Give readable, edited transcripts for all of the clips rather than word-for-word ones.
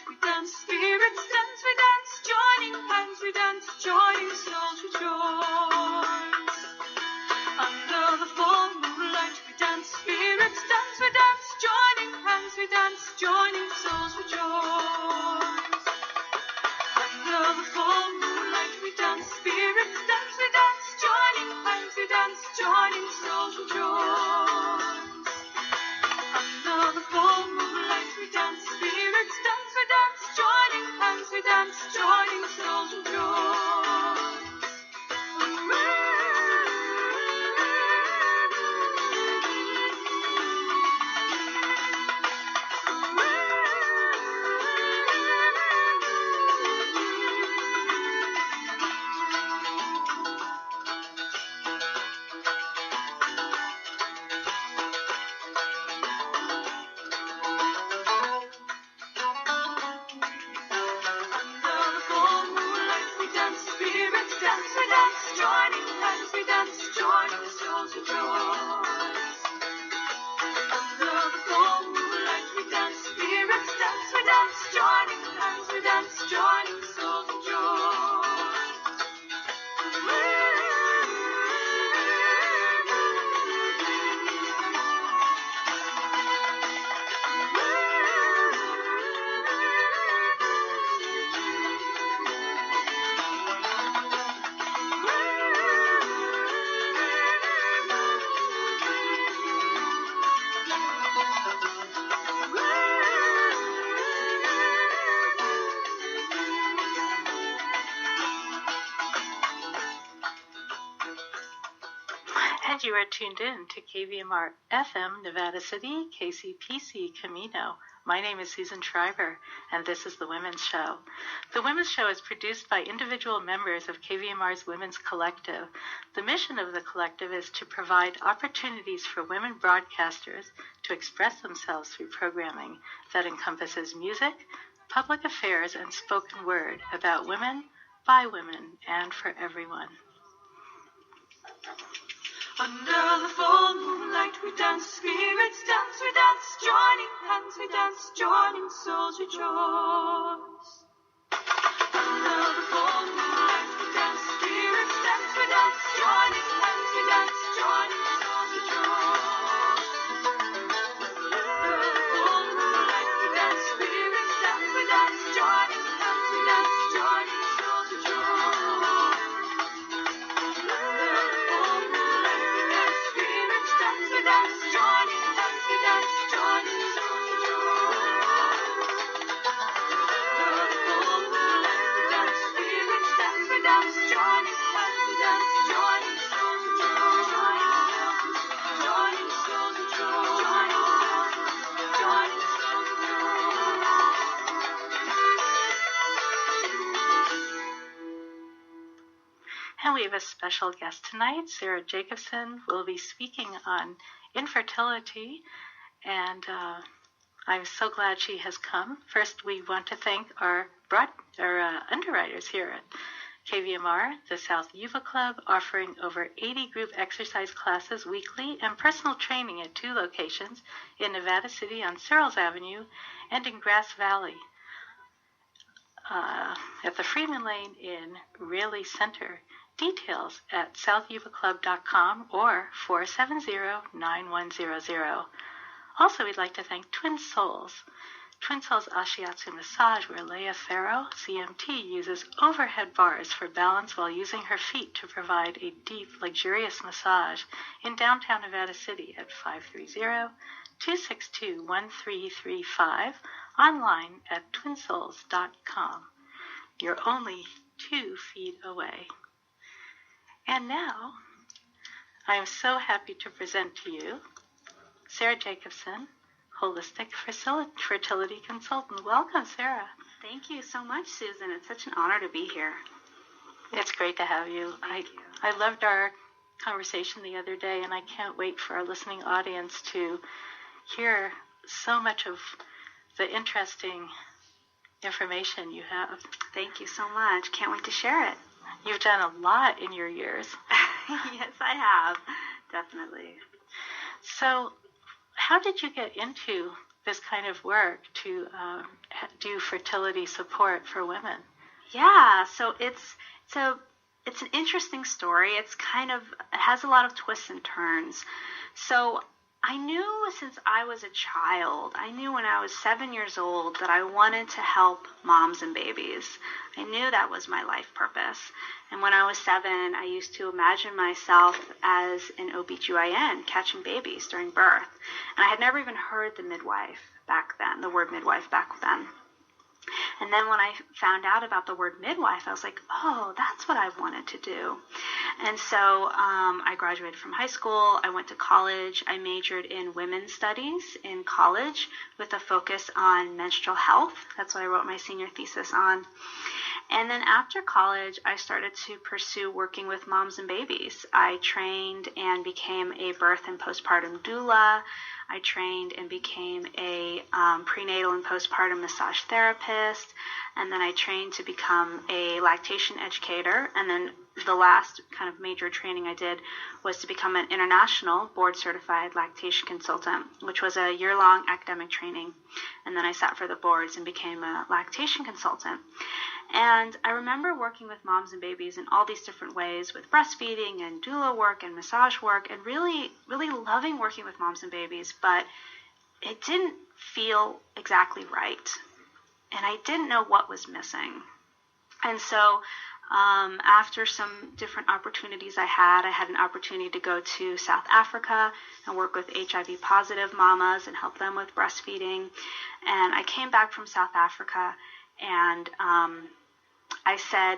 we dance, spirits dance, we dance, joining hands, we dance, joining souls rejoice. Under the full moonlight, we dance, spirits dance, we dance, joining hands, we dance, joining souls rejoice. Under the full moonlight, we dance, spirits dance, we dance, joining hands, we dance, joining souls rejoice. Under the full moonlight, we dance, spirits dance, we dance, joining hands, we dance, joining souls rejoice. You are tuned in to KVMR FM, Nevada City, KCPC, Camino. My name is Susan Schreiber, and this is The Women's Show. The Women's Show is produced by individual members of KVMR's Women's Collective. The mission of the collective is to provide opportunities for women broadcasters to express themselves through programming that encompasses music, public affairs, and spoken word about women, by women, and for everyone. Under the full moonlight, we dance, spirits dance, we dance, joining hands, we dance, joining souls rejoice. Under the full moonlight, we dance, spirits dance, we dance, joining hands, we dance, joining souls rejoice. Under the full moonlight, we dance, spirits dance, we dance, joining hands, we dance, joining souls rejoice. And we have a special guest tonight. Sara Jacobsen will be speaking on infertility, and I'm so glad she has come. First, we want to thank our underwriters here at KVMR, the South Yuba Club, offering over 80 group exercise classes weekly and personal training at 2 locations in Nevada City on Searles Avenue and in Grass Valley at the Freeman Lane in Raleigh Center. Details at southyubaclub.com or 470-9100. Also, we'd like to thank Twin Souls. Twin Souls Ashiatsu Massage, where Leah Farrow, CMT, uses overhead bars for balance while using her feet to provide a deep, luxurious massage in downtown Nevada City at 530-262-1335, online at twinsouls.com. You're only 2 feet away. And now, I am so happy to present to you Sara Jacobsen, Holistic Fertility Consultant. Welcome, Sara. Thank you so much, Susan. It's such an honor to be here. It's great to have you. Thank you. I loved our conversation the other day, and I can't wait for our listening audience to hear so much of the interesting information you have. Thank you so much. Can't wait to share it. You've done a lot in your years. Yes, I have. Definitely. So, how did you get into this kind of work to do fertility support for women? Yeah, so it's an interesting story. It has a lot of twists and turns. So I knew since I was a child, I knew when I was 7 years old that I wanted to help moms and babies. I knew that was my life purpose. And when I was 7, I used to imagine myself as an OBGYN catching babies during birth. And I had never even heard the word midwife back then. And then when I found out about the word midwife, I was like, oh, that's what I wanted to do. And so I graduated from high school. I went to college. I majored in women's studies in college with a focus on menstrual health. That's what I wrote my senior thesis on. And then after college, I started to pursue working with moms and babies. I trained and became a birth and postpartum doula. I trained and became a prenatal and postpartum massage therapist, and then I trained to become a lactation educator, and then the last kind of major training I did was to become an international board-certified lactation consultant, which was a year-long academic training, and then I sat for the boards and became a lactation consultant. And I remember working with moms and babies in all these different ways with breastfeeding and doula work and massage work and really, really loving working with moms and babies, but it didn't feel exactly right. And I didn't know what was missing. And so after some different opportunities I had an opportunity to go to South Africa and work with HIV positive mamas and help them with breastfeeding. And I came back from South Africa and I said,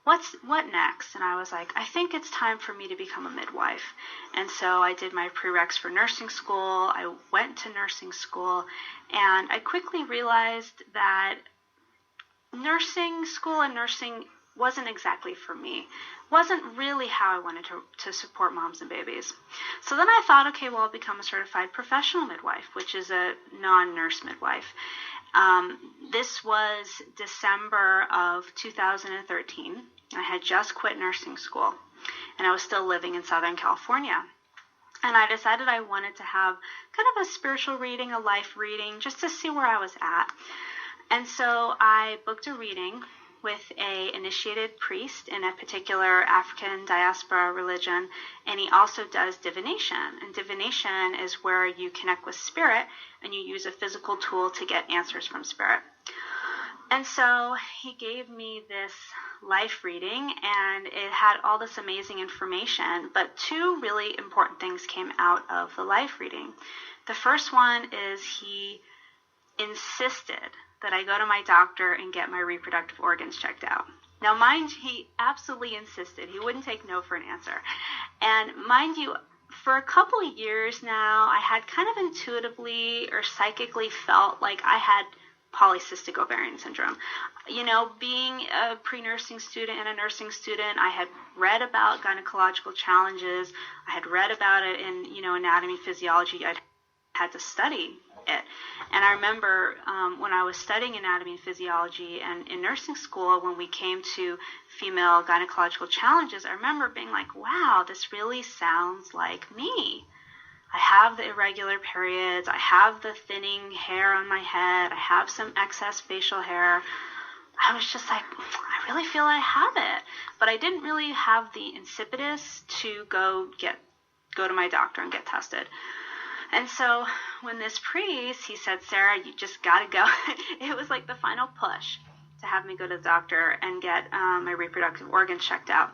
what next? And I was like, I think it's time for me to become a midwife. And so I did my prereqs for nursing school. I went to nursing school, and I quickly realized that nursing school and nursing wasn't exactly for me. Wasn't really how I wanted to support moms and babies. So then I thought, okay, well, I'll become a certified professional midwife, which is a non-nurse midwife. This was December of 2013. I had just quit nursing school, and I was still living in Southern California. And I decided I wanted to have kind of a spiritual reading, a life reading, just to see where I was at. And so I booked a reading with a initiated priest in a particular African diaspora religion, and he also does divination. And divination is where you connect with spirit and you use a physical tool to get answers from spirit. And so he gave me this life reading, and it had all this amazing information, but two really important things came out of the life reading. The first one is he insisted that I go to my doctor and get my reproductive organs checked out. Now, he absolutely insisted. He wouldn't take no for an answer. And mind you, for a couple of years now, I had kind of intuitively or psychically felt like I had polycystic ovarian syndrome. You know, being a pre-nursing student and a nursing student, I had read about gynecological challenges. I had read about it in, anatomy, physiology. I had to study it. And I remember when I was studying anatomy and physiology and in nursing school, when we came to female gynecological challenges, I remember being like, wow, this really sounds like me. I have the irregular periods. I have the thinning hair on my head. I have some excess facial hair. I was just like, I really feel I have it. But I didn't really have the insipidus to go to my doctor and get tested. And so when this priest, he said, Sarah, you just got to go. It was like the final push to have me go to the doctor and get my reproductive organs checked out.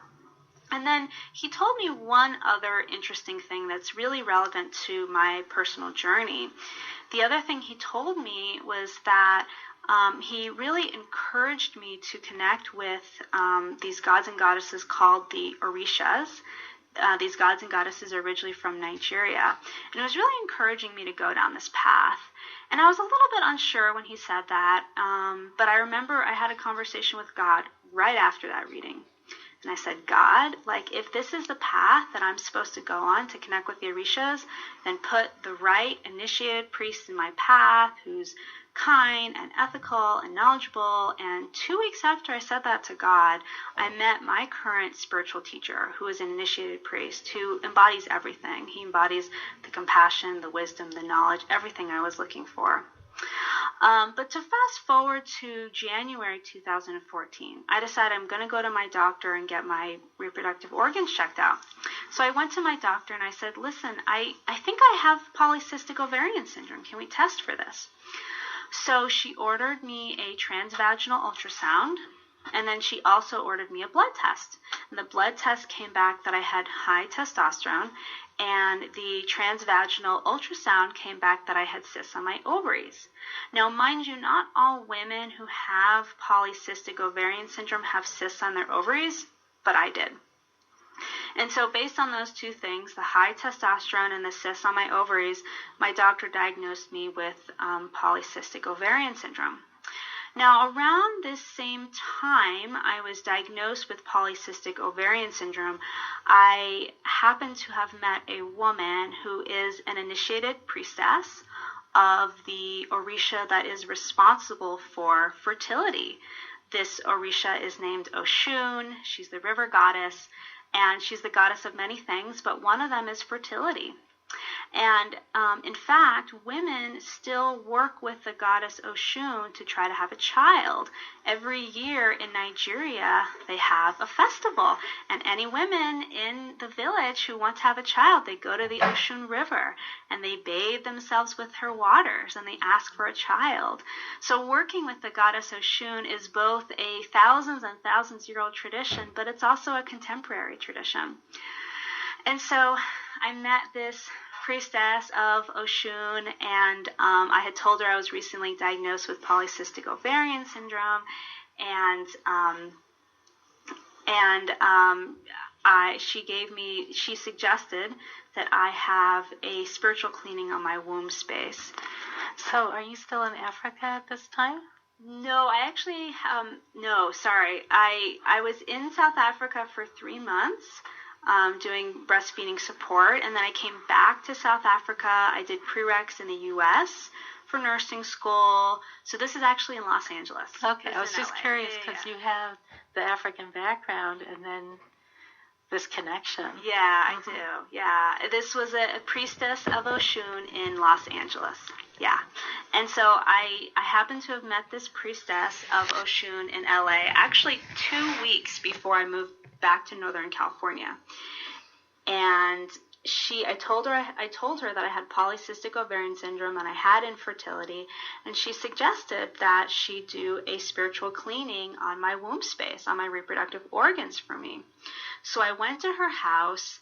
And then he told me one other interesting thing that's really relevant to my personal journey. The other thing he told me was that he really encouraged me to connect with these gods and goddesses called the Orishas. These gods and goddesses are originally from Nigeria. And it was really encouraging me to go down this path. And I was a little bit unsure when he said that, but I remember I had a conversation with God right after that reading. And I said, God, if this is the path that I'm supposed to go on to connect with the Orishas, then put the right initiated priest in my path who's kind and ethical and knowledgeable. And 2 weeks after I said that to God, I met my current spiritual teacher, who is an initiated priest, who embodies everything. He embodies the compassion, the wisdom, the knowledge, everything I was looking for. But to fast forward to January 2014, I decided I'm going to go to my doctor and get my reproductive organs checked out. So I went to my doctor and I said, listen, I think I have polycystic ovarian syndrome. Can we test for this? So she ordered me a trans-vaginal ultrasound, and then she also ordered me a blood test. And the blood test came back that I had high testosterone, and the trans-vaginal ultrasound came back that I had cysts on my ovaries. Now, mind you, not all women who have polycystic ovarian syndrome have cysts on their ovaries, but I did. And so based on those two things, the high testosterone and the cysts on my ovaries, my doctor diagnosed me with polycystic ovarian syndrome. Now, around this same time I was diagnosed with polycystic ovarian syndrome, I happened to have met a woman who is an initiated priestess of the Orisha that is responsible for fertility. This Orisha is named Oshun. She's the river goddess, and she's the goddess of many things, but one of them is fertility. And in fact, women still work with the goddess Oshun to try to have a child. Every year in Nigeria, they have a festival, and any women in the village who want to have a child, they go to the Oshun River and they bathe themselves with her waters and they ask for a child. So working with the goddess Oshun is both a thousands and thousands-year-old tradition, but it's also a contemporary tradition. And so I met this priestess of Oshun, and I had told her I was recently diagnosed with polycystic ovarian syndrome, she suggested that I have a spiritual cleaning on my womb space. So are you still in Africa at this time? No, I actually, no, sorry. I was in South Africa for 3 months. Doing breastfeeding support, and then I came back to South Africa. I did prereqs in the U.S. for nursing school. So this is actually in Los Angeles. Okay, I was just curious because you have the African background and then this connection. Yeah, I do. Yeah, this was a priestess of Oshun in Los Angeles. Yeah, and so I happened to have met this priestess of Oshun in L.A. actually 2 weeks before I moved back to Northern California. And I told her that I had polycystic ovarian syndrome and I had infertility, and she suggested that she do a spiritual cleaning on my womb space, on my reproductive organs for me. So I went to her house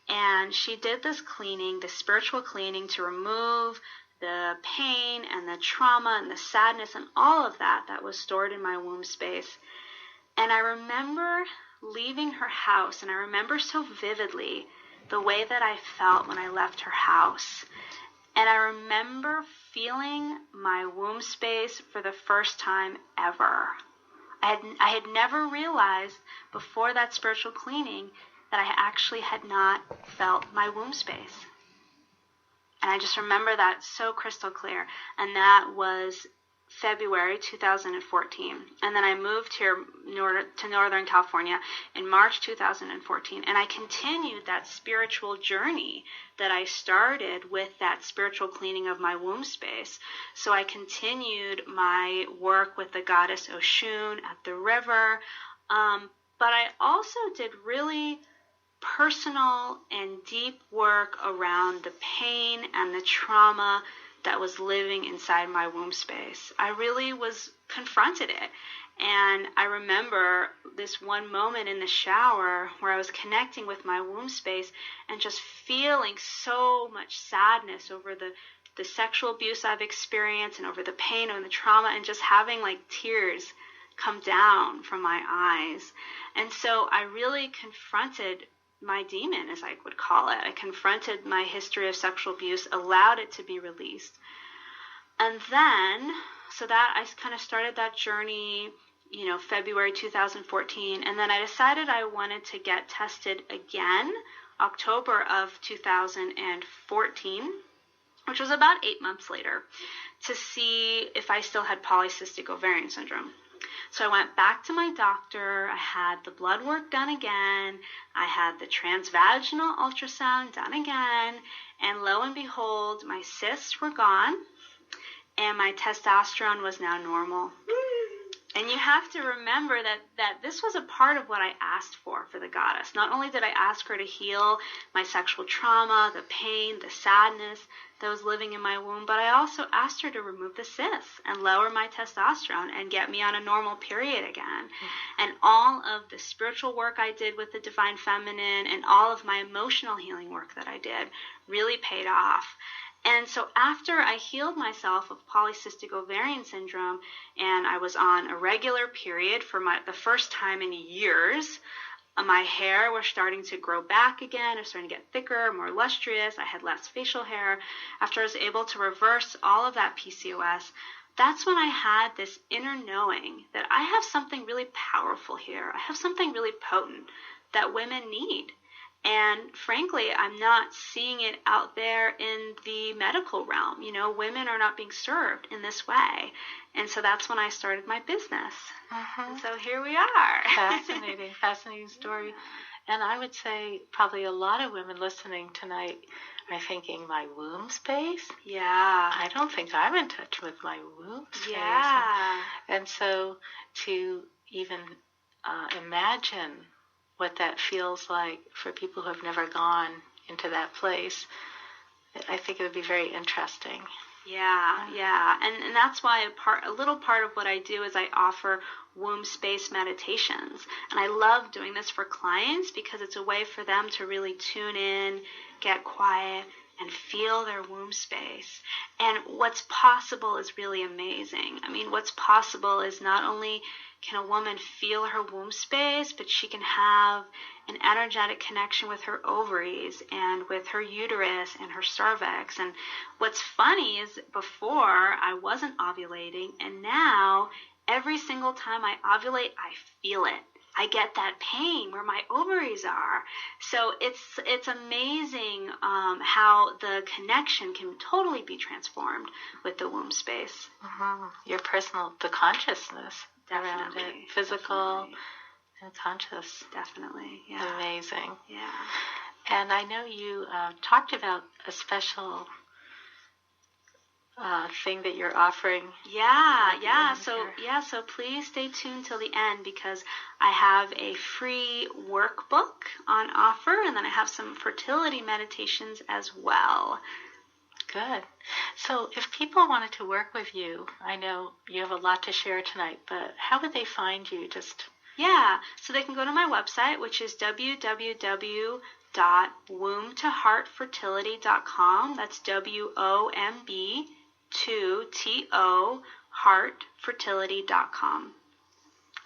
and she did this cleaning, the spiritual cleaning, to remove the pain and the trauma and the sadness and all of that was stored in my womb space. And I remember leaving her house, and I remember so vividly the way that I felt when I left her house. And I remember feeling my womb space for the first time ever. I had never realized before that spiritual cleaning that I actually had not felt my womb space. And I just remember that so crystal clear. And that was February 2014. And then I moved here to Northern California in March 2014. And I continued that spiritual journey that I started with that spiritual cleaning of my womb space. So I continued my work with the goddess Oshun at the river. But I also did really personal and deep work around the pain and the trauma that was living inside my womb space. I really confronted it. And I remember this one moment in the shower where I was connecting with my womb space and just feeling so much sadness over the sexual abuse I've experienced and over the pain and the trauma, and just having like tears come down from my eyes. And so I really confronted my demon, as I would call it. I confronted my history of sexual abuse, allowed it to be released. And then, so that I kind of started that journey, February 2014. And then I decided I wanted to get tested again, October of 2014, which was about 8 months later, to see if I still had polycystic ovarian syndrome. So I went back to my doctor. I had the blood work done again. I had the trans-vaginal ultrasound done again. And lo and behold, my cysts were gone. and my testosterone was now normal. And you have to remember that this was a part of what I asked for the goddess. Not only did I ask her to heal my sexual trauma, the pain, the sadness that was living in my womb, but I also asked her to remove the cysts and lower my testosterone and get me on a normal period again. And all of the spiritual work I did with the Divine Feminine and all of my emotional healing work that I did really paid off. And so after I healed myself of polycystic ovarian syndrome and I was on a regular period for the first time in years, my hair was starting to grow back again. It was starting to get thicker, more lustrous. I had less facial hair. After I was able to reverse all of that PCOS, that's when I had this inner knowing that I have something really powerful here. I have something really potent that women need. And frankly, I'm not seeing it out there in the medical realm. You know, women are not being served in this way. And so that's when I started my business. And so here we are. Fascinating story. And I would say probably a lot of women listening tonight are thinking, my womb space? Yeah. I don't think I'm in touch with my womb space. Yeah. And so to even imagine what that feels like for people who have never gone into that place, I think it would be very interesting. Yeah. And that's why a little part of what I do is I offer womb space meditations. And I love doing this for clients because it's a way for them to really tune in, get quiet, and feel their womb space. And what's possible is really amazing. I mean, what's possible is not only can a woman feel her womb space, but she can have an energetic connection with her ovaries and with her uterus and her cervix. And what's funny is before I wasn't ovulating, and now every single time I ovulate, I feel it. I get that pain where my ovaries are. So it's amazing how the connection can totally be transformed with the womb space. Your personal, the consciousness around it, physical and conscious. Definitely, yeah. Amazing. Yeah. And I know you talked about a special thing that you're offering. Yeah. So please stay tuned till the end because I have a free workbook on offer, and then I have some fertility meditations as well. Good. So if people wanted to work with you, I know you have a lot to share tonight, but how would they find you? So they can go to my website, which is www.wombtoheartfertility.com. That's WOMB2TO heartfertility.com.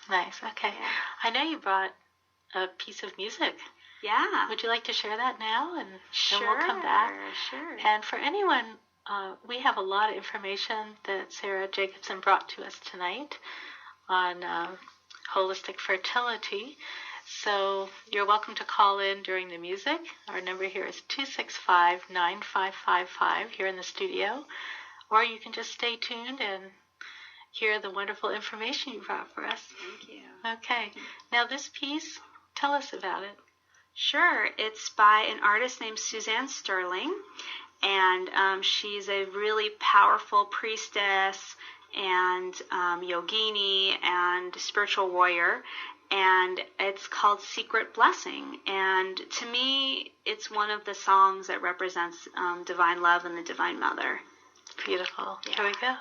Nice. Okay. Yeah. I know you brought a piece of music. Yeah. Would you like to share that now? And sure, then we'll come back. Sure. And for anyone, we have a lot of information that Sara Jacobsen brought to us tonight on holistic fertility. So you're welcome to call in during the music. Our number here is 265-9555 here in the studio. Or you can just stay tuned and hear the wonderful information you brought for us. Thank you. Okay. Now this piece, tell us about it. Sure. It's by an artist named Suzanne Sterling, and she's a really powerful priestess and yogini and spiritual warrior, and it's called Secret Blessing. And to me, it's one of the songs that represents divine love and the Divine Mother. Beautiful. Yeah. Here we go.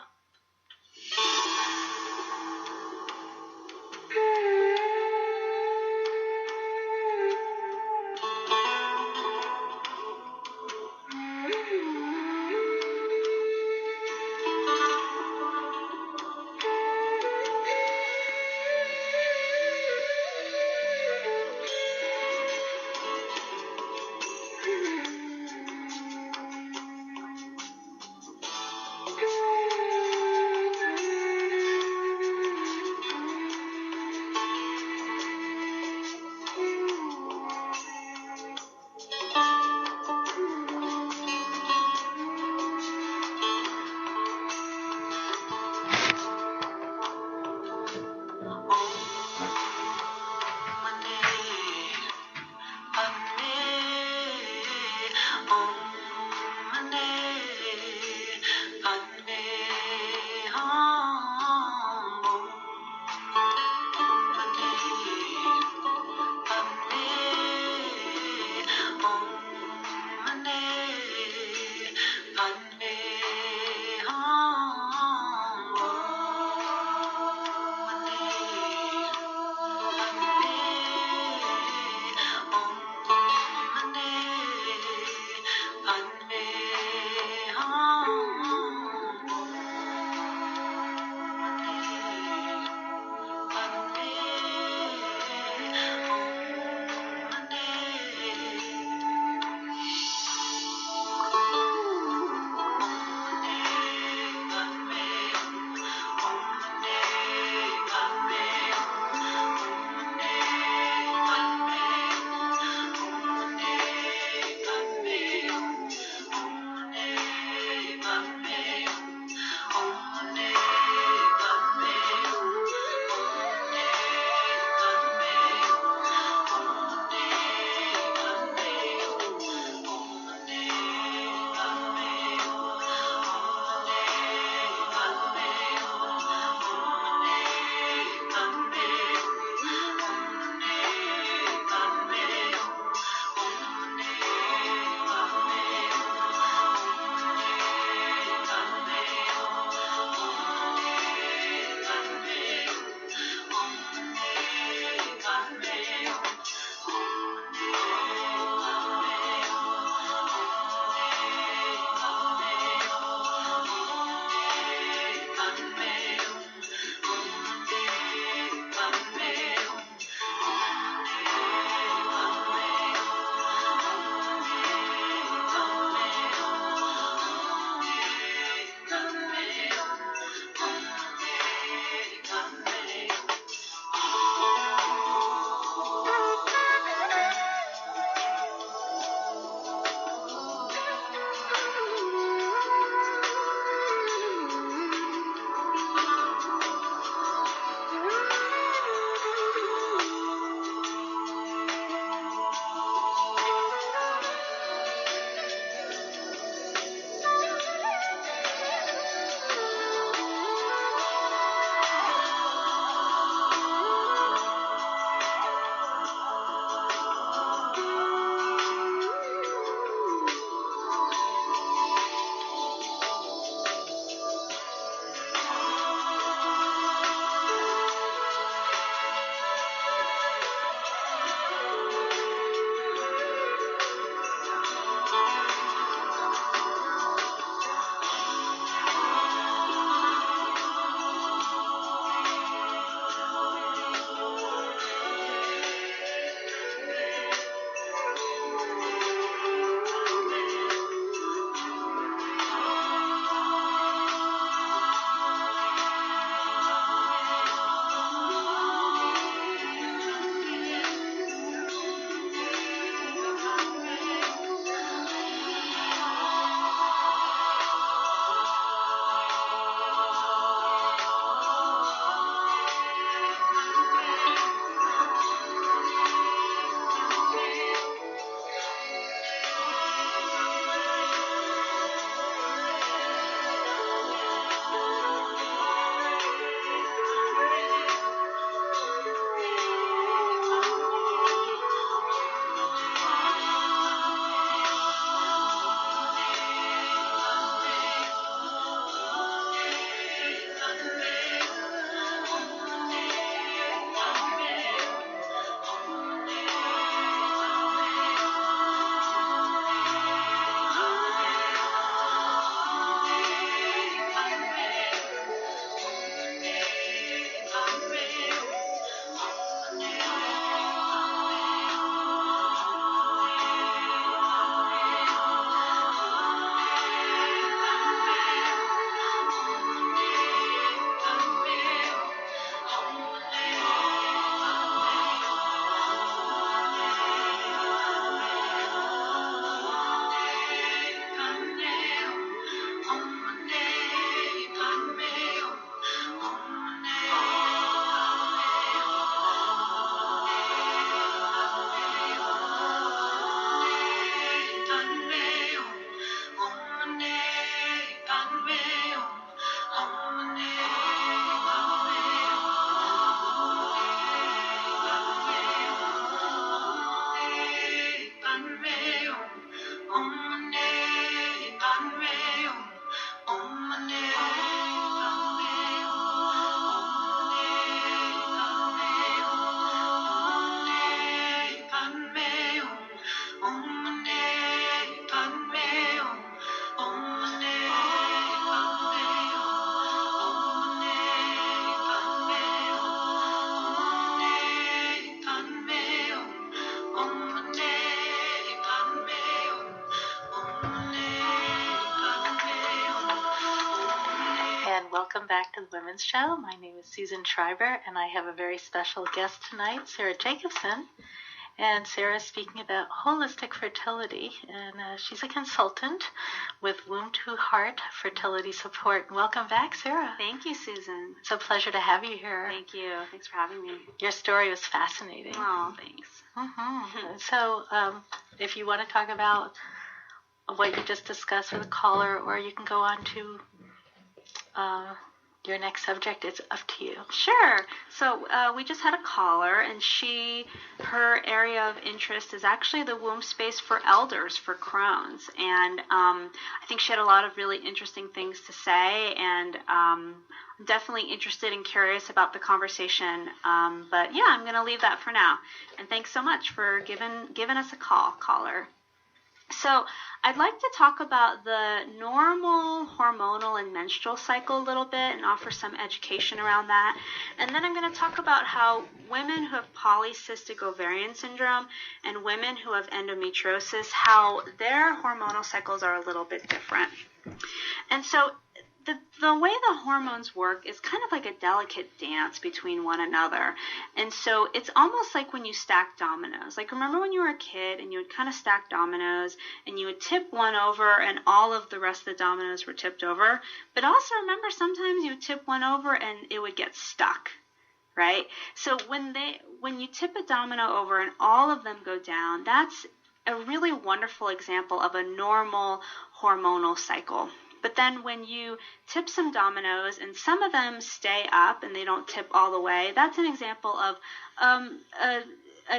back to the Women's Show. My name is Susan Schreiber, and I have a very special guest tonight, Sara Jacobsen. And Sara is speaking about holistic fertility, and she's a consultant with Womb to Heart Fertility Support. Welcome back, Sara. Thank you, Susan. It's a pleasure to have you here. Thank you. Thanks for having me. Your story was fascinating. Oh, thanks. Mm-hmm. So if you want to talk about what you just discussed with a caller, or you can go on to your next subject, it's up to you. Sure. So we just had a caller, and her area of interest is actually the womb space for elders, for Crohn's. And I think she had a lot of really interesting things to say, and I'm definitely interested and curious about the conversation. But yeah, I'm going to leave that for now. And thanks so much for giving us a call, caller. So I'd like to talk about the normal hormonal and menstrual cycle a little bit and offer some education around that. And then I'm going to talk about how women who have polycystic ovarian syndrome and women who have endometriosis, how their hormonal cycles are a little bit different. And so the way the hormones work is kind of like a delicate dance between one another. And so it's almost like when you stack dominoes. Like, remember when you were a kid and you would kind of stack dominoes and you would tip one over and all of the rest of the dominoes were tipped over? But also remember, sometimes you would tip one over and it would get stuck, right? So when you tip a domino over and all of them go down, that's a really wonderful example of a normal hormonal cycle. But then when you tip some dominoes and some of them stay up and they don't tip all the way, that's an example of an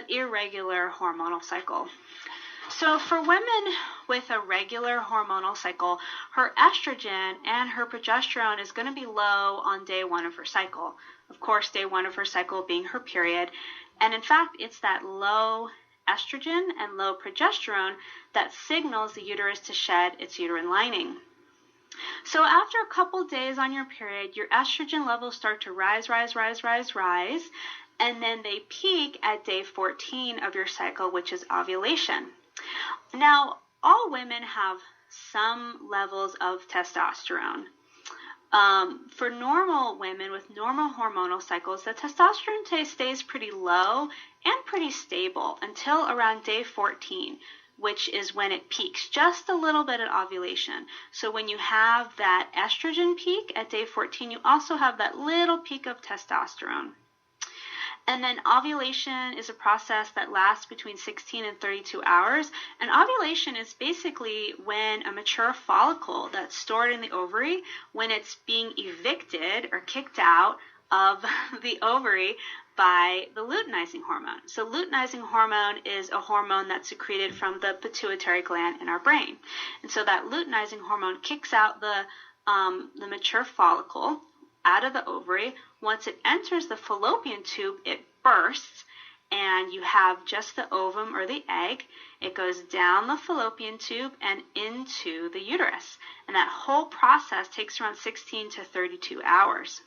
irregular hormonal cycle. So for women with a regular hormonal cycle, her estrogen and her progesterone is going to be low on day one of her cycle. Of course, day one of her cycle being her period. And in fact, it's that low estrogen and low progesterone that signals the uterus to shed its uterine lining. So after a couple days on your period, your estrogen levels start to rise, and then they peak at day 14 of your cycle, which is ovulation. Now, all women have some levels of testosterone. For normal women with normal hormonal cycles, the testosterone stays pretty low and pretty stable until around day 14. Which is when it peaks just a little bit at ovulation. So when you have that estrogen peak at day 14, you also have that little peak of testosterone. And then ovulation is a process that lasts between 16 and 32 hours. And ovulation is basically when a mature follicle that's stored in the ovary, when it's being evicted or kicked out of the ovary by the luteinizing hormone. So luteinizing hormone is a hormone that's secreted from the pituitary gland in our brain. And so that luteinizing hormone kicks out the mature follicle out of the ovary. Once it enters the fallopian tube, it bursts, and you have just the ovum or the egg. It goes down the fallopian tube and into the uterus. And that whole process takes around 16 to 32 hours.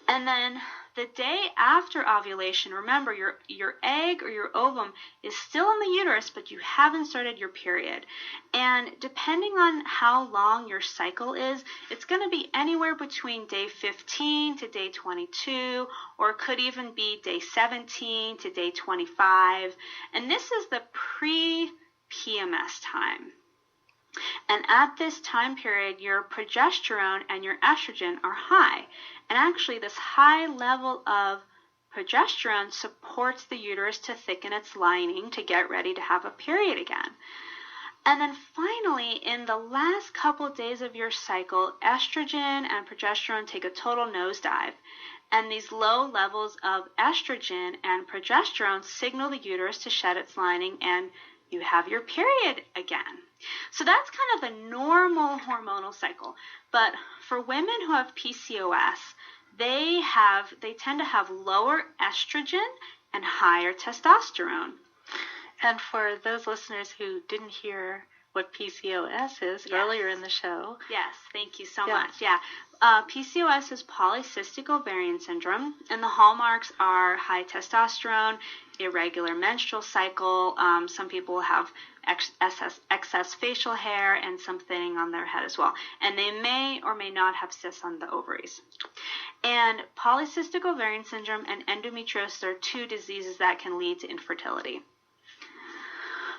And then the day after ovulation, remember your egg or your ovum is still in the uterus, but you haven't started your period. And depending on how long your cycle is, it's going to be anywhere between day 15 to day 22, or it could even be day 17 to day 25. And this is the pre-PMS time. And at this time period, your progesterone and your estrogen are high. And actually, this high level of progesterone supports the uterus to thicken its lining to get ready to have a period again. And then finally, in the last couple days of your cycle, estrogen and progesterone take a total nosedive. And these low levels of estrogen and progesterone signal the uterus to shed its lining, and you have your period again. So that's kind of a normal hormonal cycle. But for women who have PCOS, they tend to have lower estrogen and higher testosterone. And for those listeners who didn't hear what PCOS is Yes. earlier in the show. Yes, thank you so Yeah. much. Yeah. PCOS is polycystic ovarian syndrome, and the hallmarks are high testosterone, irregular menstrual cycle. Some people have excess facial hair and some thinning on their head as well. And they may or may not have cysts on the ovaries. And polycystic ovarian syndrome and endometriosis are two diseases that can lead to infertility.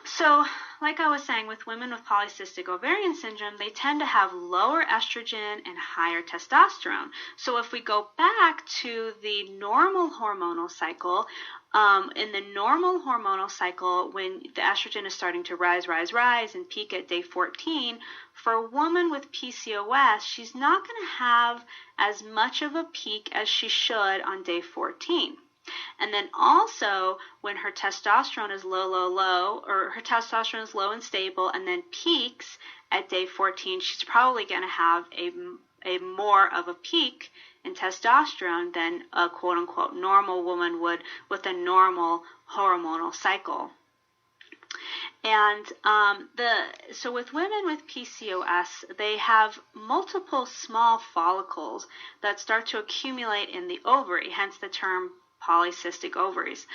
So, like I was saying, with women with polycystic ovarian syndrome, they tend to have lower estrogen and higher testosterone. So if we go back to the normal hormonal cycle, in the normal hormonal cycle, when the estrogen is starting to rise and peak at day 14, for a woman with PCOS, she's not going to have as much of a peak as she should on day 14. And then also, when her testosterone is low, or her testosterone is low and stable and then peaks at day 14, she's probably going to have a more of a peak in testosterone than a quote-unquote normal woman would with a normal hormonal cycle. And so with women with PCOS, they have multiple small follicles that start to accumulate in the ovary, hence the term polycystic ovaries.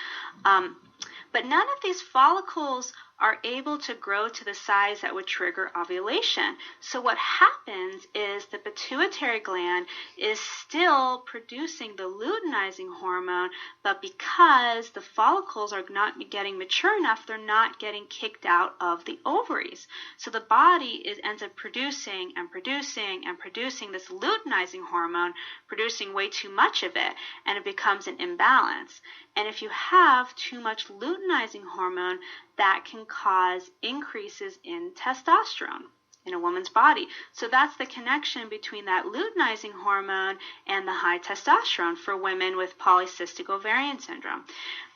But none of these follicles are able to grow to the size that would trigger ovulation. So what happens is the pituitary gland is still producing the luteinizing hormone, but because the follicles are not getting mature enough, they're not getting kicked out of the ovaries. So the body ends up producing this luteinizing hormone, producing way too much of it, and it becomes an imbalance. And if you have too much luteinizing hormone, that can cause increases in testosterone in a woman's body. So that's the connection between that luteinizing hormone and the high testosterone for women with polycystic ovarian syndrome.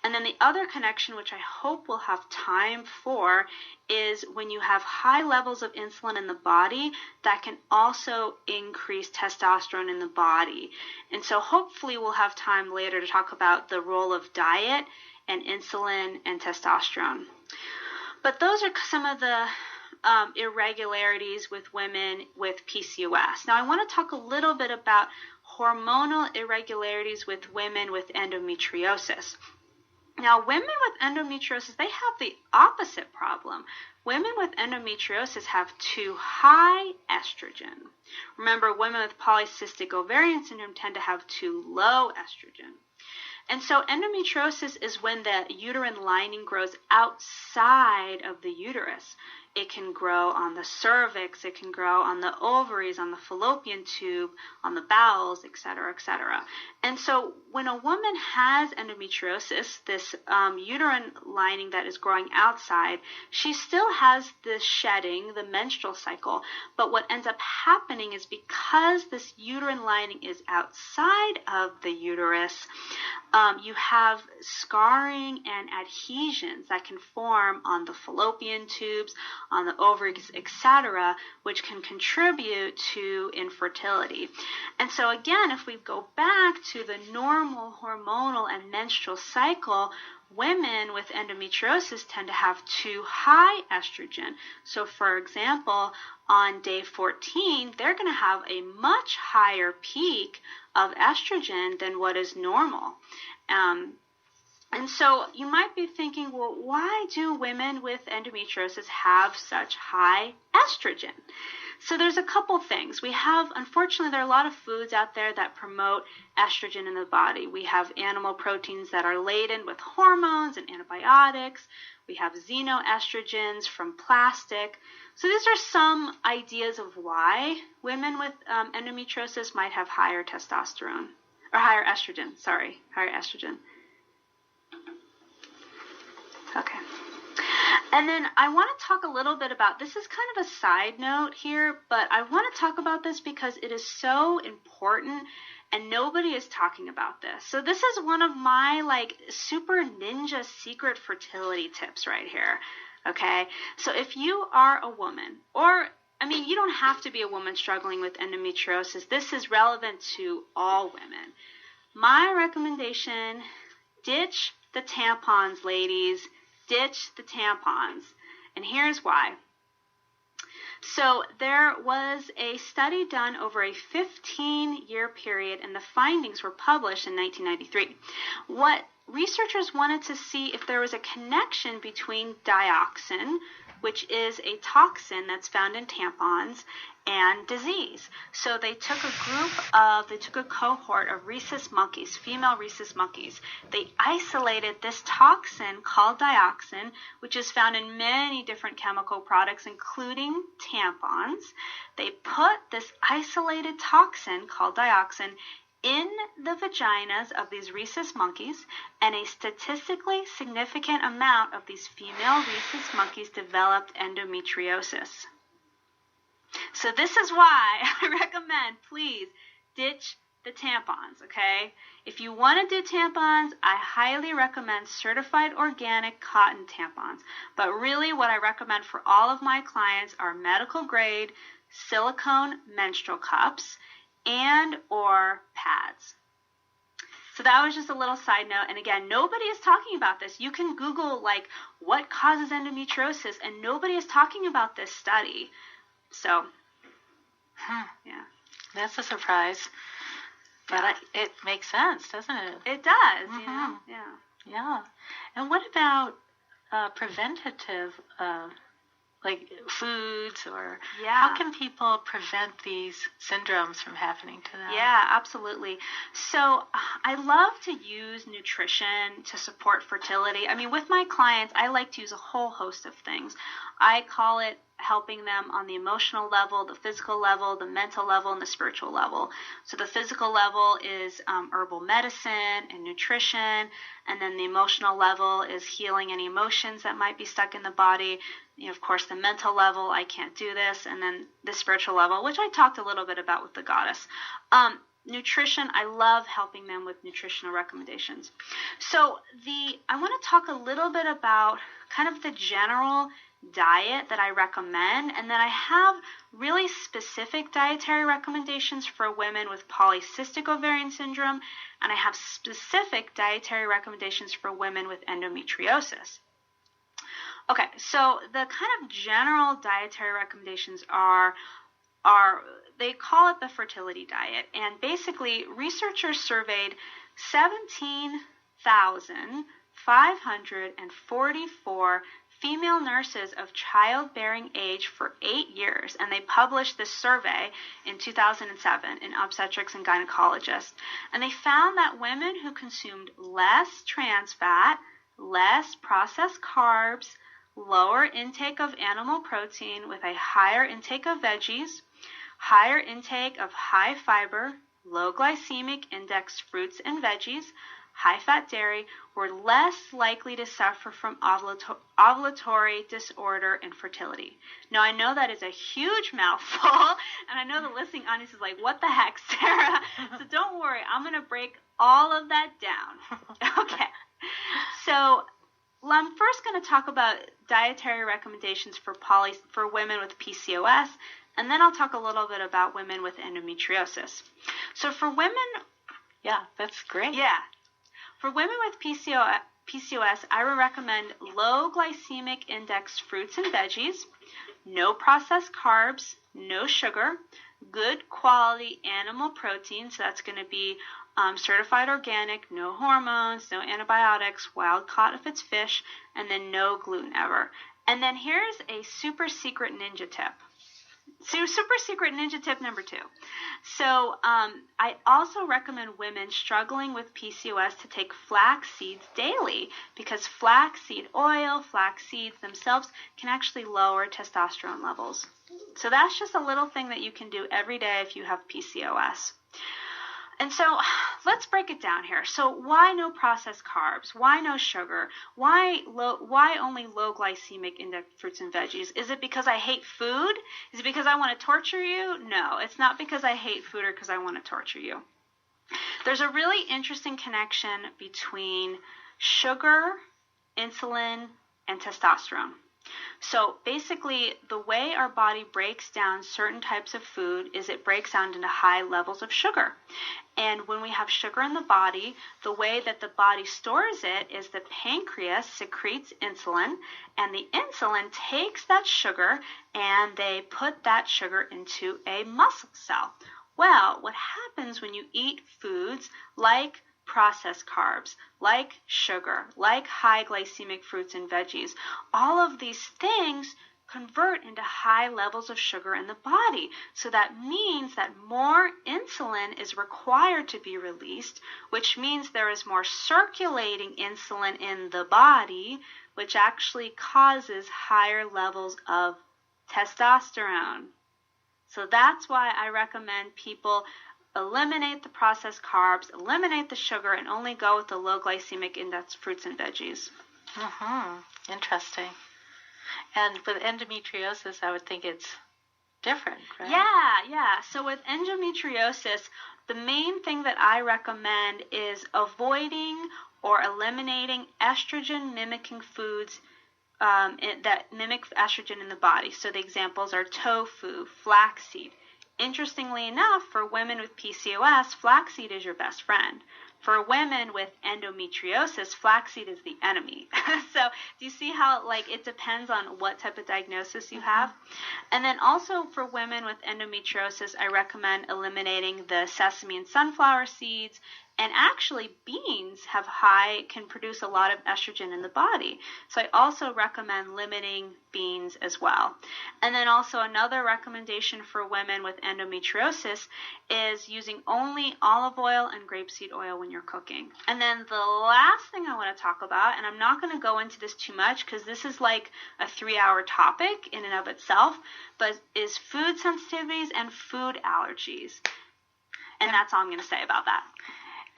And then the other connection, which I hope we'll have time for, is when you have high levels of insulin in the body, that can also increase testosterone in the body. And so hopefully we'll have time later to talk about the role of diet and insulin and testosterone. But those are some of the irregularities with women with PCOS. Now I want to talk a little bit about hormonal irregularities with women with endometriosis. Now, women with endometriosis, they have the opposite problem. Women with endometriosis have too high estrogen. Remember, women with polycystic ovarian syndrome tend to have too low estrogen. And so endometriosis is when the uterine lining grows outside of the uterus. It can grow on the cervix, it can grow on the ovaries, on the fallopian tube, on the bowels, etc., etc. And so when a woman has endometriosis, this uterine lining that is growing outside, she still has the shedding, the menstrual cycle. But what ends up happening is because this uterine lining is outside of the uterus, you have scarring and adhesions that can form on the fallopian tubes, on the ovaries, etc., which can contribute to infertility. And so again, if we go back to the normal hormonal and menstrual cycle, women with endometriosis tend to have too high estrogen. So for example, on day 14, they're going to have a much higher peak of estrogen than what is normal. And so you might be thinking, well, why do women with endometriosis have such high estrogen? So there's a couple things. Unfortunately, there are a lot of foods out there that promote estrogen in the body. We have animal proteins that are laden with hormones and antibiotics. We have xenoestrogens from plastic. So these are some ideas of why women with endometriosis might have higher testosterone, or higher estrogen, higher estrogen. Okay. And then I want to talk a little bit about, this is kind of a side note here, but I want to talk about this because it is so important and nobody is talking about this. So this is one of my super ninja secret fertility tips right here. Okay. So if you are a woman, you don't have to be a woman struggling with endometriosis. This is relevant to all women. My recommendation, ditch the tampons, ladies. Ditch the tampons. And here's why. So there was a study done over a 15-year period, and the findings were published in 1993. What researchers wanted to see if there was a connection between dioxin, which is a toxin that's found in tampons, and disease. So they took a cohort of rhesus monkeys, female rhesus monkeys. They isolated this toxin called dioxin, which is found in many different chemical products, including tampons. They put this isolated toxin called dioxin in the vaginas of these rhesus monkeys, and a statistically significant amount of these female rhesus monkeys developed endometriosis. So this is why I recommend, please, ditch the tampons, okay? If you want to do tampons, I highly recommend certified organic cotton tampons. But really what I recommend for all of my clients are medical grade silicone menstrual cups and or pads. So that was just a little side note. And again, nobody is talking about this. You can Google like what causes endometriosis, and nobody is talking about this study. So, yeah. That's a surprise. But it makes sense, doesn't it? It does, you know? Yeah. Yeah. And what about preventative, like foods, or how can people prevent these syndromes from happening to them? Yeah, absolutely. So I love to use nutrition to support fertility. I mean, with my clients, I like to use a whole host of things. I call it helping them on the emotional level, the physical level, the mental level, and the spiritual level. So the physical level is herbal medicine and nutrition, and then the emotional level is healing any emotions that might be stuck in the body. You know, of course, the mental level, I can't do this, and then the spiritual level, which I talked a little bit about with the goddess. Nutrition, I love helping them with nutritional recommendations. So I want to talk a little bit about kind of the general diet that I recommend, and then I have really specific dietary recommendations for women with polycystic ovarian syndrome, and I have specific dietary recommendations for women with endometriosis. Okay, so the kind of general dietary recommendations are they call it the fertility diet, and basically researchers surveyed 17,544 female nurses of childbearing age for 8 years, and they published this survey in 2007 in Obstetrics and Gynecologists. And they found that women who consumed less trans fat, less processed carbs, lower intake of animal protein with a higher intake of veggies, higher intake of high fiber, low glycemic index fruits and veggies, high-fat dairy, were less likely to suffer from ovulatory disorder and fertility. Now, I know that is a huge mouthful, and I know the listening audience is like, what the heck, Sarah? So don't worry, I'm going to break all of that down. Okay, so I'm first going to talk about dietary recommendations for women with PCOS, and then I'll talk a little bit about women with endometriosis. So for women... Yeah, that's great. Yeah. For women with PCOS, I would recommend low glycemic index fruits and veggies, no processed carbs, no sugar, good quality animal protein, so that's going to be certified organic, no hormones, no antibiotics, wild caught if it's fish, and then no gluten ever. And then here's a super secret ninja tip. So super secret ninja tip number 2. So I also recommend women struggling with PCOS to take flax seeds daily, because flaxseed oil, flax seeds themselves can actually lower testosterone levels. So that's just a little thing that you can do every day if you have PCOS. And so let's break it down here. So why no processed carbs? Why no sugar? Why only low glycemic index fruits and veggies? Is it because I hate food? Is it because I want to torture you? No, it's not because I hate food or because I want to torture you. There's a really interesting connection between sugar, insulin, and testosterone. So basically, the way our body breaks down certain types of food is it breaks down into high levels of sugar. And when we have sugar in the body, the way that the body stores it is the pancreas secretes insulin, and the insulin takes that sugar and they put that sugar into a muscle cell. Well, what happens when you eat foods like processed carbs, like sugar, like high glycemic fruits and veggies, all of these things convert into high levels of sugar in the body. So that means that more insulin is required to be released, which means there is more circulating insulin in the body, which actually causes higher levels of testosterone. So that's why I recommend people eliminate the processed carbs, eliminate the sugar, and only go with the low glycemic index fruits and veggies. Interesting. And with endometriosis, I would think it's different, right? Yeah. So with endometriosis, the main thing that I recommend is avoiding or eliminating estrogen-mimicking foods that mimic estrogen in the body. So the examples are tofu, flaxseed. Interestingly enough, for women with PCOS, flaxseed is your best friend. For women with endometriosis, flaxseed is the enemy. So do you see how it depends on what type of diagnosis you have? And then also for women with endometriosis, I recommend eliminating the sesame and sunflower seeds. And actually, beans can produce a lot of estrogen in the body. So I also recommend limiting beans as well. And then also another recommendation for women with endometriosis is using only olive oil and grapeseed oil when you're cooking. And then the last thing I want to talk about, and I'm not going to go into this too much because this is like a 3-hour topic in and of itself, but is food sensitivities and food allergies. And that's all I'm going to say about that.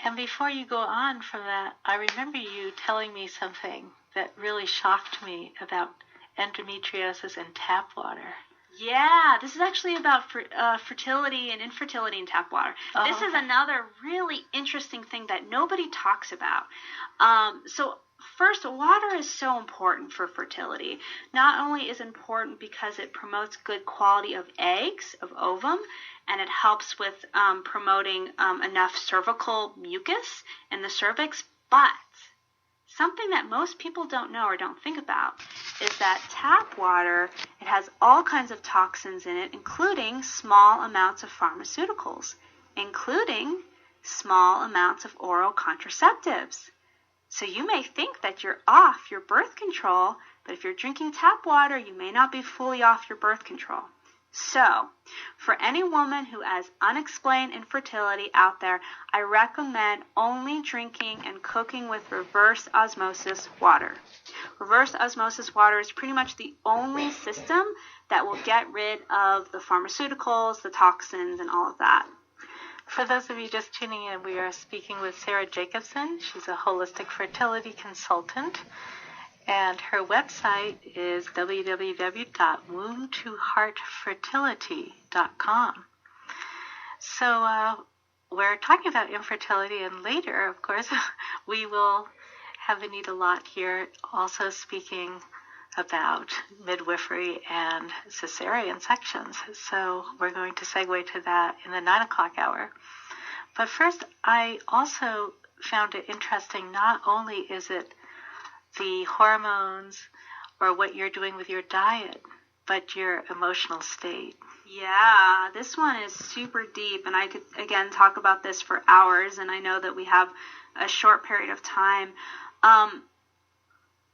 And before you go on from that, I remember you telling me something that really shocked me about endometriosis and tap water. Yeah, this is actually about fertility and infertility in tap water. This is another really interesting thing that nobody talks about. So first, water is so important for fertility. Not only is it important because it promotes good quality of eggs, of ovum, and it helps with promoting enough cervical mucus in the cervix, but something that most people don't know or don't think about is that tap water, it has all kinds of toxins in it, including small amounts of pharmaceuticals, including small amounts of oral contraceptives. So you may think that you're off your birth control, but if you're drinking tap water, you may not be fully off your birth control. So, for any woman who has unexplained infertility out there, I recommend only drinking and cooking with reverse osmosis water. Reverse osmosis water is pretty much the only system that will get rid of the pharmaceuticals, the toxins, and all of that. For those of you just tuning in, we are speaking with Sara Jacobsen. She's a holistic fertility consultant. And her website is www.womb2heartfertility.com. So we're talking about infertility, and later, of course, we will have Anita Lott here also speaking about midwifery and cesarean sections. So we're going to segue to that in the 9 o'clock hour. But first, I also found it interesting, not only is it the hormones or what you're doing with your diet, but your emotional state. Yeah, this one is super deep, and I could, again, talk about this for hours, and I know that we have a short period of time.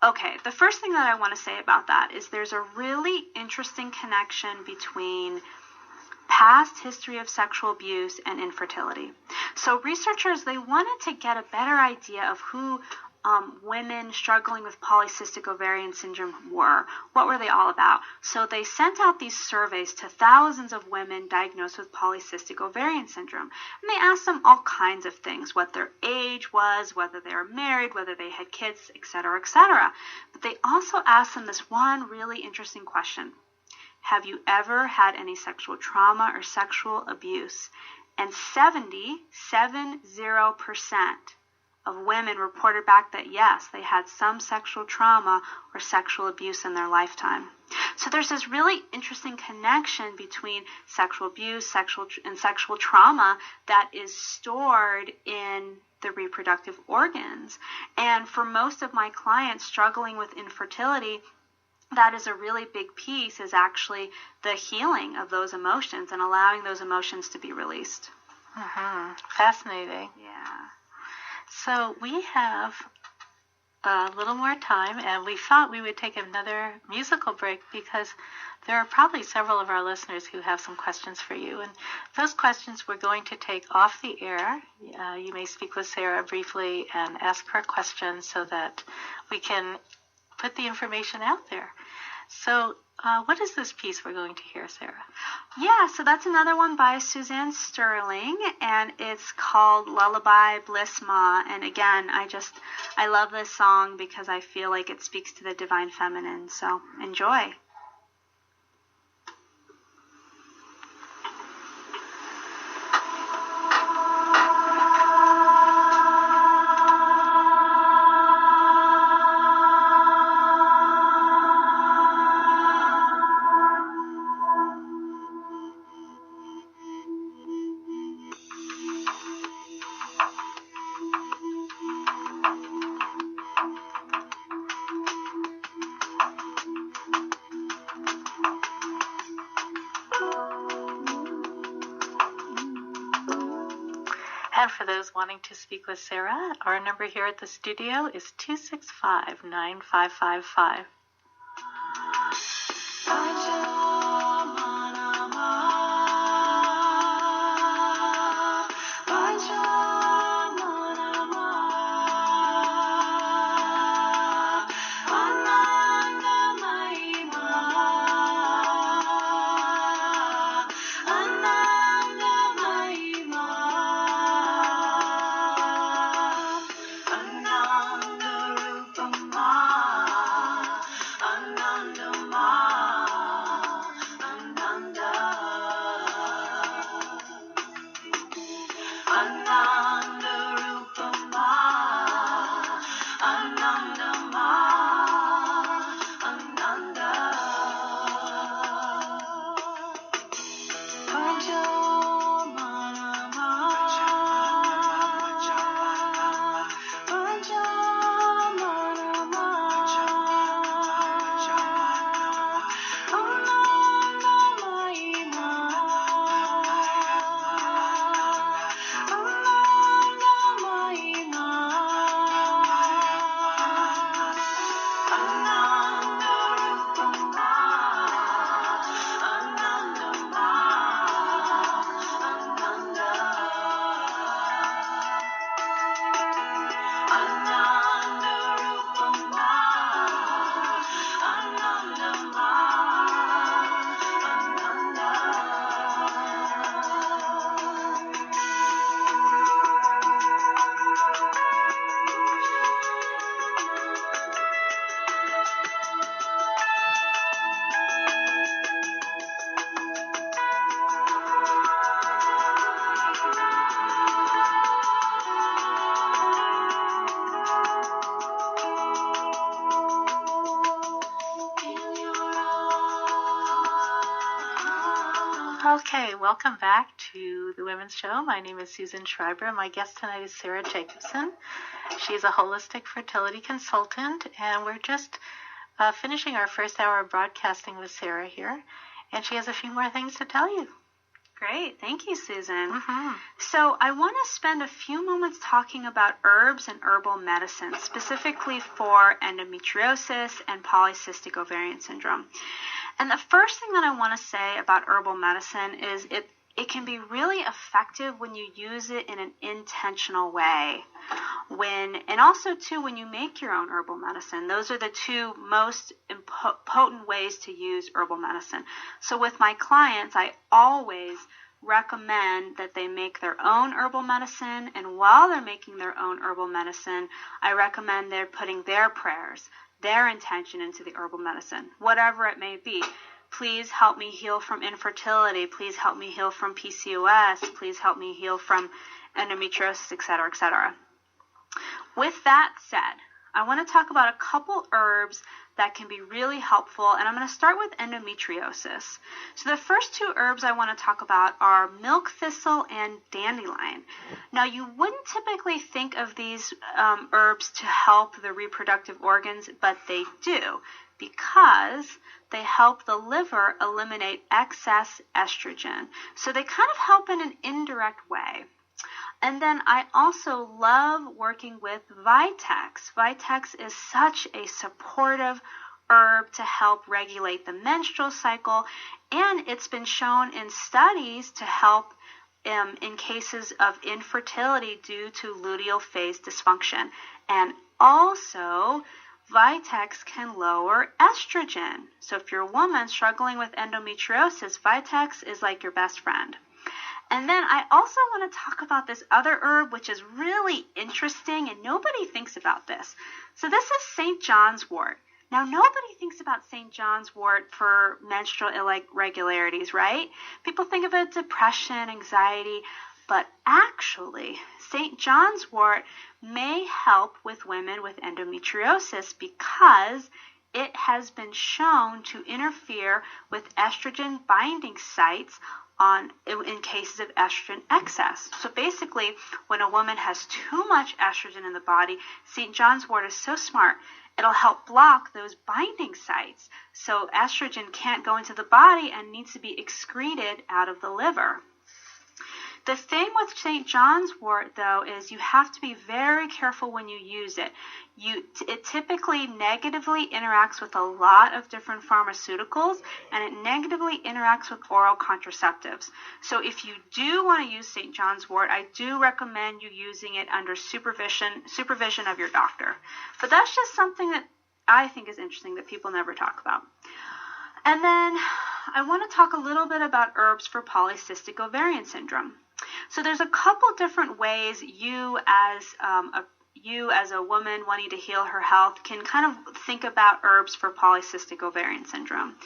Okay, the first thing that I want to say about that is there's a really interesting connection between past history of sexual abuse and infertility. So researchers, they wanted to get a better idea of who women struggling with polycystic ovarian syndrome were. What were they all about? So they sent out these surveys to thousands of women diagnosed with polycystic ovarian syndrome. And they asked them all kinds of things, what their age was, whether they were married, whether they had kids, etc., etc. But they also asked them this one really interesting question. Have you ever had any sexual trauma or sexual abuse? And 70% of women reported back that yes, they had some sexual trauma or sexual abuse in their lifetime. So there's this really interesting connection between sexual abuse, sexual trauma that is stored in the reproductive organs. And for most of my clients struggling with infertility, that is a really big piece, is actually the healing of those emotions and allowing those emotions to be released. Fascinating. Yeah. So we have a little more time, and we thought we would take another musical break because there are probably several of our listeners who have some questions for you. And those questions we're going to take off the air. You may speak with Sara briefly and ask her questions so that we can put the information out there. So what is this piece we're going to hear, Sara? Yeah, so that's another one by Suzanne Sterling, and it's called Lullaby Bliss Ma. And again, I love this song because I feel like it speaks to the divine feminine. So enjoy. And for those wanting to speak with Sara, our number here at the studio is 265-9555. Okay, welcome back to the Women's Show. My name is Susan Schreiber. My guest tonight is Sara Jacobsen. She's a holistic fertility consultant, and we're just finishing our first hour of broadcasting with Sara here, and she has a few more things to tell you. Great. Thank you, Susan. So I want to spend a few moments talking about herbs and herbal medicine, specifically for endometriosis and polycystic ovarian syndrome. And the first thing that I want to say about herbal medicine is it can be really effective when you use it in an intentional way. And also, too, when you make your own herbal medicine. Those are the two most potent ways to use herbal medicine. So with my clients, I always recommend that they make their own herbal medicine, and while they're making their own herbal medicine, I recommend they're putting their prayers, their intention into the herbal medicine, whatever it may be. Please help me heal from infertility. Please help me heal from PCOS. Please help me heal from endometriosis, etc., etc. with that said, I want to talk about a couple herbs that can be really helpful, and I'm going to start with endometriosis. So the first two herbs I want to talk about are milk thistle and dandelion. Now, you wouldn't typically think of these herbs to help the reproductive organs, but they do, because they help the liver eliminate excess estrogen. So they kind of help in an indirect way. And then I also love working with Vitex. Vitex is such a supportive herb to help regulate the menstrual cycle, and it's been shown in studies to help in cases of infertility due to luteal phase dysfunction. And also, Vitex can lower estrogen. So if you're a woman struggling with endometriosis, Vitex is like your best friend. And then I also want to talk about this other herb, which is really interesting, and nobody thinks about this. So this is St. John's wort. Now, nobody thinks about St. John's wort for menstrual irregularities, right? People think of it as depression, anxiety, but actually, St. John's wort may help with women with endometriosis because it has been shown to interfere with estrogen binding sites in cases of estrogen excess. So basically, when a woman has too much estrogen in the body, St. John's wort is so smart, it'll help block those binding sites. So estrogen can't go into the body and needs to be excreted out of the liver. The thing with St. John's wort, though, is you have to be very careful when you use it. It typically negatively interacts with a lot of different pharmaceuticals, and it negatively interacts with oral contraceptives. So if you do want to use St. John's wort, I do recommend you using it under supervision of your doctor. But that's just something that I think is interesting that people never talk about. And then I want to talk a little bit about herbs for polycystic ovarian syndrome. So there's a couple different ways you as a woman wanting to heal her health can kind of think about herbs for polycystic ovarian syndrome.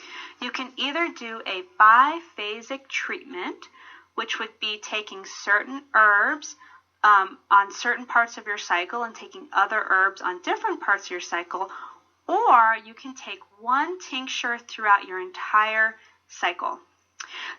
You can either do a biphasic treatment, which would be taking certain herbs on certain parts of your cycle and taking other herbs on different parts of your cycle, or you can take one tincture throughout your entire cycle.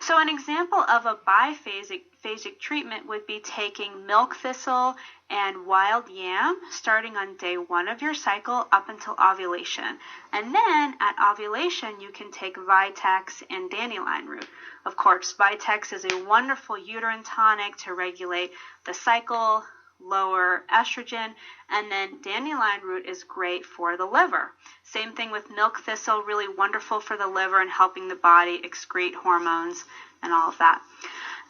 So an example of a biphasic treatment would be taking milk thistle and wild yam starting on day 1 of your cycle up until ovulation. And then at ovulation, you can take Vitex and dandelion root. Of course, Vitex is a wonderful uterine tonic to regulate the cycle, lower estrogen, and then dandelion root is great for the liver. Same thing with milk thistle, really wonderful for the liver and helping the body excrete hormones and all of that.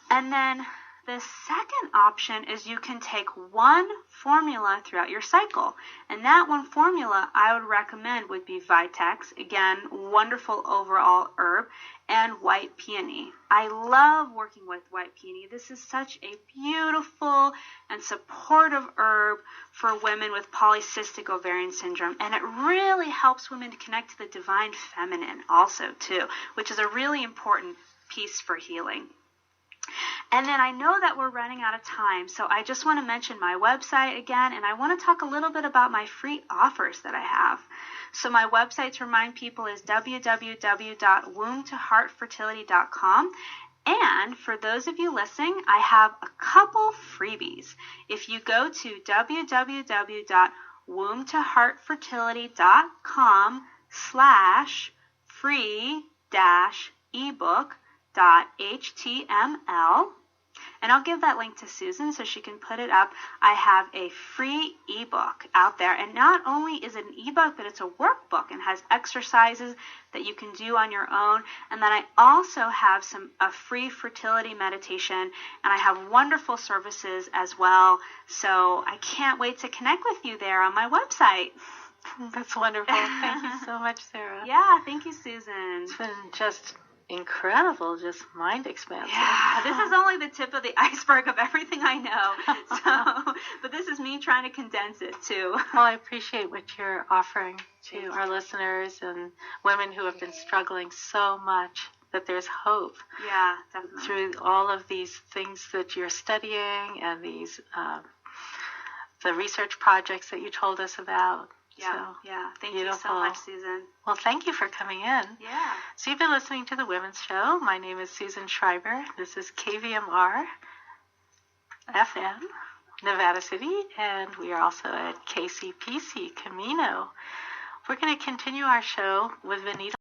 And then the second option is you can take one formula throughout your cycle. And that one formula I would recommend would be Vitex, again, wonderful overall herb, and white peony. I love working with white peony. This is such a beautiful and supportive herb for women with polycystic ovarian syndrome. And it really helps women to connect to the divine feminine also too, which is a really important piece for healing. And then I know that we're running out of time, so I just want to mention my website again, and I want to talk a little bit about my free offers that I have. So my website, to remind people, is www.wombtoheartfertility.com. And for those of you listening, I have a couple freebies. If you go to www.wombtoheartfertility.com/free-ebook.html, and I'll give that link to Susan so she can put it up. I have a free ebook out there, and not only is it an ebook, but it's a workbook and has exercises that you can do on your own. And then I also have a free fertility meditation, and I have wonderful services as well. So I can't wait to connect with you there on my website. That's wonderful. Thank you so much, Sara. Yeah, thank you, Susan. It's been just incredible, just mind expansive. Yeah, this is only the tip of the iceberg of everything I know. But this is me trying to condense it too. Well, I appreciate what you're offering to our listeners and women who have been struggling so much, that there's hope. Yeah, definitely. Through all of these things that you're studying and these the research projects that you told us about. Thank you so much, Susan. Well, thank you for coming in. Yeah. So you've been listening to The Women's Show. My name is Susan Schreiber. This is KVMR FM, Nevada City, and we are also at KCPC, Camino. We're going to continue our show with Vanita.